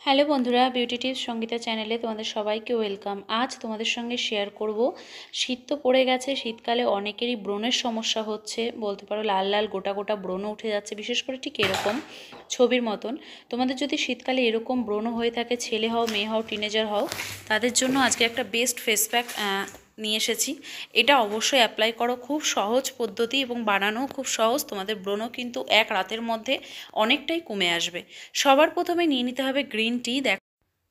Hello বন্ধুরা, beauty tips Sangeeta চ্যানেলে তোমাদের সবাইকে ওয়েলকাম। আজ তোমাদের সঙ্গে শেয়ার করব, শীত তো পড়ে গেছে, শীতকালে অনেকেরই ব্রণের সমস্যা হচ্ছে, বলতে পারো লাল লাল গোটা গোটা ব্রণ উঠে যাচ্ছে, বিশেষ করে ঠিক এরকম ছবির মতন। তোমাদের যদি শীতকালে এরকম ব্রণ হয়ে থাকে, ছেলে হও মেয়ে হও টিনেজার হও, তাদের জন্য আজকে একটা বেস্ট ফেস প্যাক নিয়ে এসেছি। এটা অবশ্যই অ্যাপ্লাই করো, খুব সহজ পদ্ধতি এবং বানানো খুব সহজ। তোমাদের ব্রণ কিন্তু এক রাতের মধ্যে অনেকটাই কমে আসবে। সবার প্রথমে নিয়ে নিতে হবে গ্রিন টি।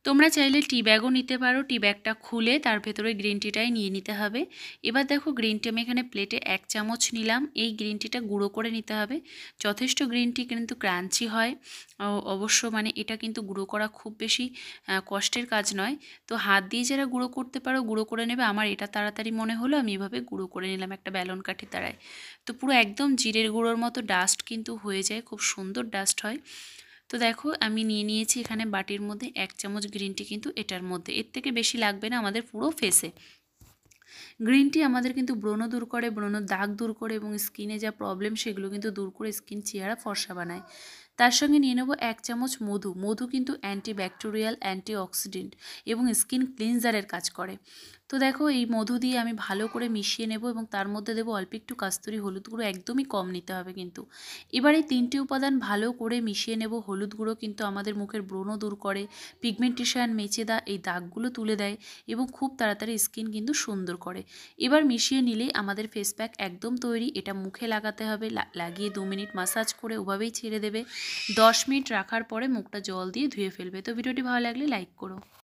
তোমরা চাইলে টি ব্যাগও নিতে পারো, টি ব্যাগটা খুলে তার ভেতরে গ্রিন টিটাই নিয়ে নিতে হবে। এবার দেখো, গ্রিন টি আমি এখানে প্লেটে 1 চামচ নিলাম। এই গ্রিন টিটা গুঁড়ো করে নিতে হবে। যথেষ্ট গ্রিন টি কিন্তু ক্রাঞ্চি হয়। অবশ্য মানে এটা কিন্তু গুঁড়ো করা খুব বেশি কষ্টের কাজ নয়। তো হাত দিয়ে যারা গুঁড়ো করতে পারো গুঁড়ো করে নেবে। আমার এটা তাড়াতাড়ি মনে হলো, আমি এভাবে গুঁড়ো করে নিলাম একটা ব্যালন কাঠির দ্বারায়। তো পুরো একদম জিরের গুঁড়োর মতো ডাস্ট কিন্তু হয়ে যায়, খুব সুন্দর ডাস্ট হয়। তো দেখো, আমি নিয়ে নিয়েছি এখানে বাটির মধ্যে 1 চামচ গ্রিন টি, কিন্তু এটার মধ্যে এর থেকে বেশি লাগবে না আমাদের পুরো ফেসে। গ্রিন টি আমাদের কিন্তু ব্রণ দূর করে, ব্রণ দাগ দূর করে এবং স্কিনে যা প্রবলেম সেগুলো কিন্তু দূর করে স্কিন চেহারা ফর্সা বানায়। তার সঙ্গে নিয়ে নেব 1 চামচ মধু। মধু কিন্তু অ্যান্টিব্যাকটেরিয়াল, অ্যান্টিঅক্সিডেন্ট এবং স্কিন ক্লিনজারের কাজ করে। তো দেখো, এই মধু দিয়ে আমি ভালো করে মিশিয়ে নেব এবং তার মধ্যে দেবো অল্প একটু কাস্তুরি হলুদ গুঁড়ো, একদমই কম নিতে হবে কিন্তু। এবার এই 3টে উপাদান ভালো করে মিশিয়ে নেব। হলুদ গুঁড়ো কিন্তু আমাদের মুখের ব্রণ দূর করে, পিগমেন্টেশন, মেচেদা এই দাগগুলো তুলে দেয় এবং খুব তাড়াতাড়ি স্কিন কিন্তু সুন্দর করে। এবার মিশিয়ে নিলেই আমাদের ফেস প্যাক একদম তৈরি। এটা মুখে লাগাতে হবে, লাগিয়ে 2 মিনিট মাসাজ করে ওভাবেই ছেড়ে দেবে। 10 মিনিট রাখার পরে মুখটা জল দিয়ে ধুয়ে ফেলবে। তো ভিডিওটি ভালো লাগলে লাইক করো।